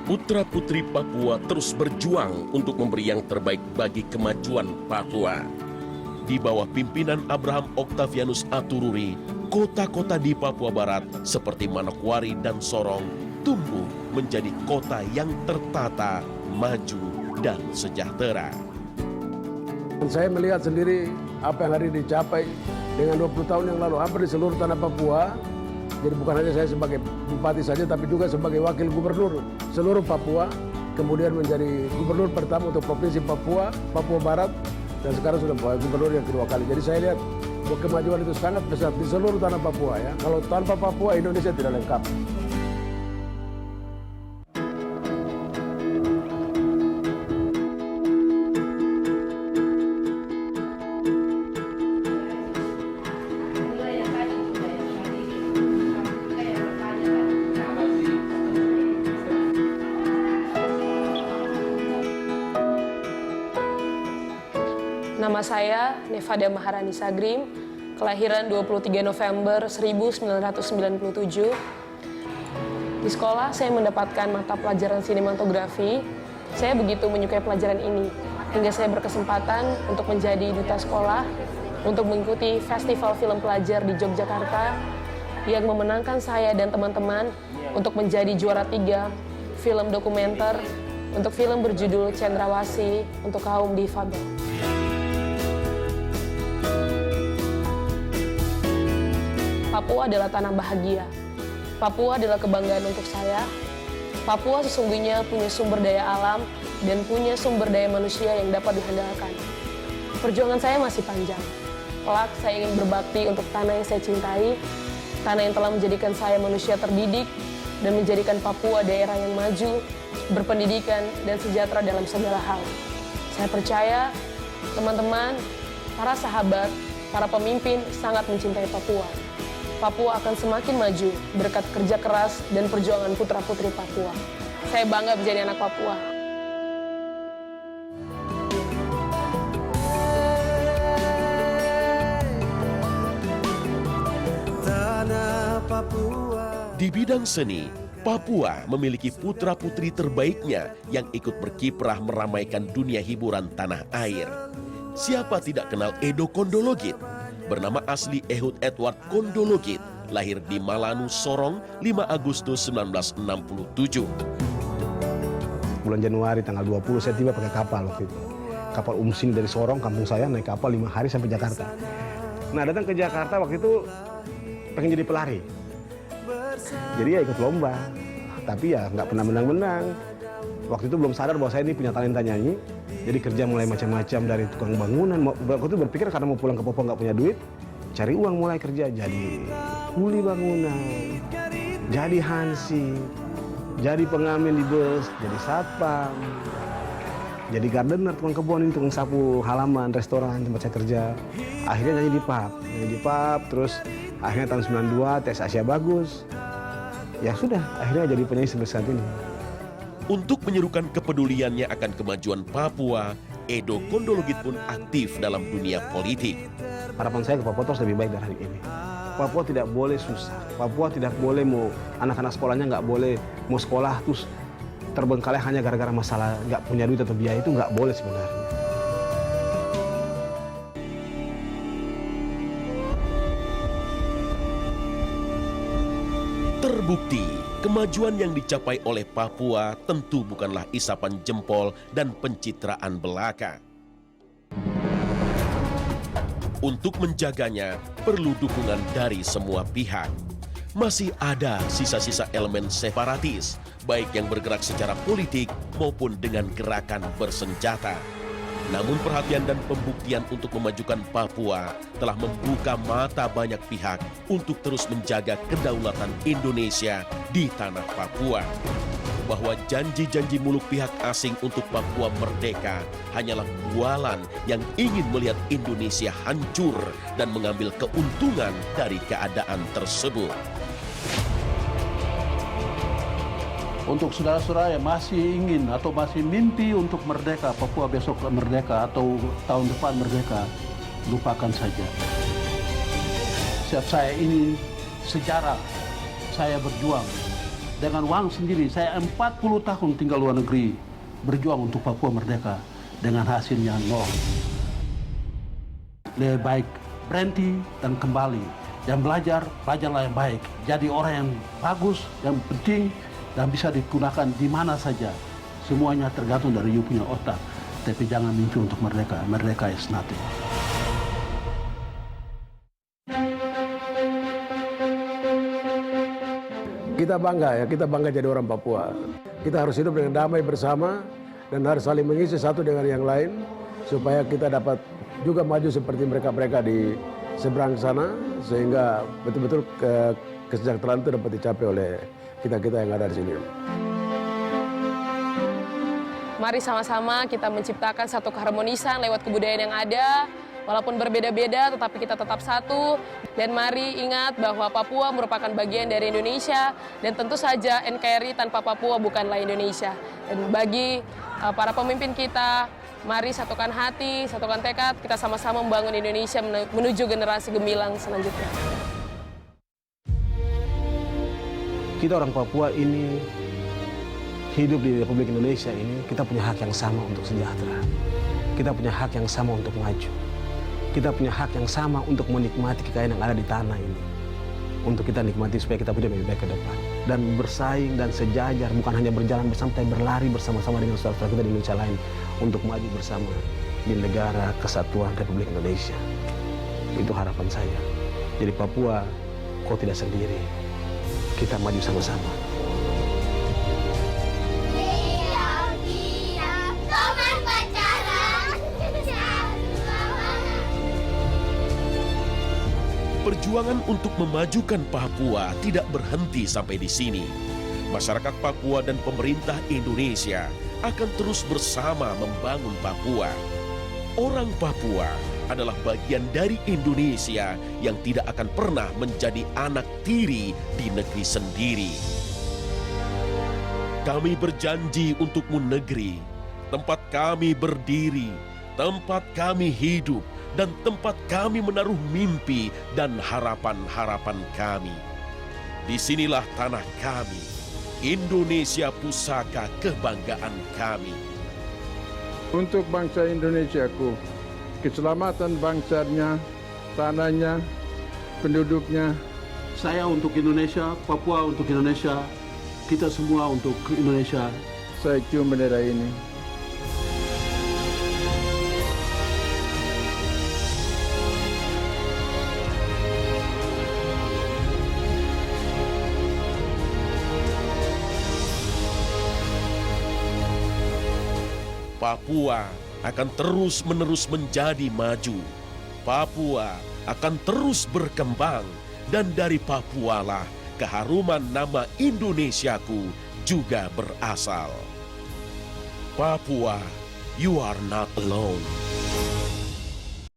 Putra-putri Papua terus berjuang untuk memberi yang terbaik bagi kemajuan Papua. Di bawah pimpinan Abraham Octavianus Atururi, kota-kota di Papua Barat seperti Manokwari dan Sorong tumbuh menjadi kota yang tertata, maju, dan sejahtera. Saya melihat sendiri apa yang hari ini dicapai dengan 20 tahun yang lalu hampir di seluruh tanah Papua. Jadi bukan hanya saya sebagai bupati saja, tapi juga sebagai wakil gubernur seluruh Papua. Kemudian menjadi gubernur pertama untuk Provinsi Papua, Papua Barat. Dan sekarang sudah gubernur yang kedua kali. Jadi saya lihat bahwa kemajuan itu sangat besar di seluruh tanah Papua. Ya. Kalau tanpa Papua, Indonesia tidak lengkap. Nama saya Nevada Maharani Sagrim, kelahiran 23 November 1997. Di sekolah saya mendapatkan mata pelajaran sinematografi. Saya begitu menyukai pelajaran ini, hingga saya berkesempatan untuk menjadi duta sekolah untuk mengikuti festival film pelajar di Yogyakarta yang memenangkan saya dan teman-teman untuk menjadi juara 3 film dokumenter untuk film berjudul Cendrawasih untuk kaum difabel. Papua adalah tanah bahagia. Papua adalah kebanggaan untuk saya. Papua sesungguhnya punya sumber daya alam dan punya sumber daya manusia yang dapat diandalkan. Perjuangan saya masih panjang. Kelak saya ingin berbakti untuk tanah yang saya cintai, tanah yang telah menjadikan saya manusia terdidik dan menjadikan Papua daerah yang maju, berpendidikan dan sejahtera dalam segala hal. Saya percaya teman-teman, para sahabat, para pemimpin sangat mencintai Papua. Papua akan semakin maju berkat kerja keras dan perjuangan putra-putri Papua. Saya bangga menjadi anak Papua. Di bidang seni, Papua memiliki putra-putri terbaiknya yang ikut berkiprah meramaikan dunia hiburan tanah air. Siapa tidak kenal Edo Kondologit? Bernama asli Ehud Edward Kondologit, lahir di Malanu, Sorong, 5 Agustus 1967. Bulan Januari tanggal 20 saya tiba pakai kapal waktu itu. Kapal Umsin dari Sorong, kampung saya, naik kapal 5 hari sampai Jakarta. Nah, datang ke Jakarta waktu itu pengen jadi pelari. Jadi ya ikut lomba, tapi ya nggak pernah menang-menang. Waktu itu belum sadar bahwa saya ini punya talenta nyanyi. Jadi kerja mulai macam-macam dari tukang bangunan. Waktu itu berpikir karena mau pulang ke Papua nggak punya duit, cari uang mulai kerja. Jadi kuli bangunan, jadi hansip, jadi pengamen di bus, jadi satpam, jadi gardener, tukang kebun, tukang sapu halaman, restoran tempat saya kerja. Akhirnya nyanyi di pub, terus akhirnya tahun 92 tes Asia bagus. Ya sudah, akhirnya jadi penyanyi sampai saat ini. Untuk menyerukan kepeduliannya akan kemajuan Papua, Edo Kondologit pun aktif dalam dunia politik. Harapan saya ke Papua terus lebih baik dari hari ini. Papua tidak boleh susah. Papua tidak boleh mau anak-anak sekolahnya nggak boleh mau sekolah terus terbengkalai hanya gara-gara masalah nggak punya duit atau biaya, itu nggak boleh sebenarnya. Terbukti, kemajuan yang dicapai oleh Papua tentu bukanlah isapan jempol dan pencitraan belaka. Untuk menjaganya, perlu dukungan dari semua pihak. Masih ada sisa-sisa elemen separatis, baik yang bergerak secara politik maupun dengan gerakan bersenjata. Namun perhatian dan pembuktian untuk memajukan Papua telah membuka mata banyak pihak untuk terus menjaga kedaulatan Indonesia di tanah Papua. Bahwa janji-janji muluk pihak asing untuk Papua merdeka hanyalah bualan yang ingin melihat Indonesia hancur dan mengambil keuntungan dari keadaan tersebut. Untuk saudara-saudara yang masih ingin atau masih mimpi untuk merdeka, Papua besok merdeka atau tahun depan merdeka, lupakan saja. Setiap saya ini sejarah saya berjuang dengan uang sendiri. Saya 40 tahun tinggal luar negeri, berjuang untuk Papua merdeka, dengan hasilnya nol. Lebih baik berhenti dan kembali, dan belajarlah yang baik. Jadi orang yang bagus, yang penting, dan bisa digunakan di mana saja. Semuanya tergantung dari you punya otak. Tapi jangan mimpi untuk merdeka. Merdeka is nothing. Kita bangga jadi orang Papua. Kita harus hidup dengan damai bersama dan harus saling mengisi satu dengan yang lain supaya kita dapat juga maju seperti mereka-mereka di seberang sana, sehingga betul-betul kesejahteraan itu dapat dicapai oleh kita-kita yang ada di sini. Mari sama-sama kita menciptakan satu keharmonisan lewat kebudayaan yang ada. Walaupun berbeda-beda, tetapi kita tetap satu. Dan mari ingat bahwa Papua merupakan bagian dari Indonesia. Dan tentu saja NKRI tanpa Papua bukanlah Indonesia. Dan bagi para pemimpin kita, mari satukan hati, satukan tekad. Kita sama-sama membangun Indonesia menuju generasi gemilang selanjutnya. Kita orang Papua ini hidup di Republik Indonesia ini, kita punya hak yang sama untuk sejahtera. Kita punya hak yang sama untuk maju. Kita punya hak yang sama untuk menikmati kekayaan yang ada di tanah ini. Untuk kita nikmati supaya kita punya lebih baik ke depan. Dan bersaing dan sejajar, bukan hanya berjalan bersama, tapi berlari bersama-sama dengan saudara-saudara kita di Indonesia lain. Untuk maju bersama di negara kesatuan Republik Indonesia. Itu harapan saya. Jadi Papua, kau tidak sendiri. Kita maju sama-sama. Perjuangan untuk memajukan Papua tidak berhenti sampai di sini. Masyarakat Papua dan pemerintah Indonesia akan terus bersama membangun Papua. Orang Papua adalah bagian dari Indonesia yang tidak akan pernah menjadi anak tiri di negeri sendiri. Kami berjanji untukmu negeri, tempat kami berdiri, tempat kami hidup, dan tempat kami menaruh mimpi dan harapan-harapan kami. Disinilah tanah kami, Indonesia pusaka kebanggaan kami. Untuk bangsa Indonesiaku, keselamatan bangsanya, tanahnya, penduduknya. Saya untuk Indonesia, Papua untuk Indonesia, kita semua untuk Indonesia. Saya cium bendera ini. Papua akan terus-menerus menjadi maju. Papua akan terus berkembang. Dan dari Papualah keharuman nama Indonesiaku juga berasal. Papua, you are not alone.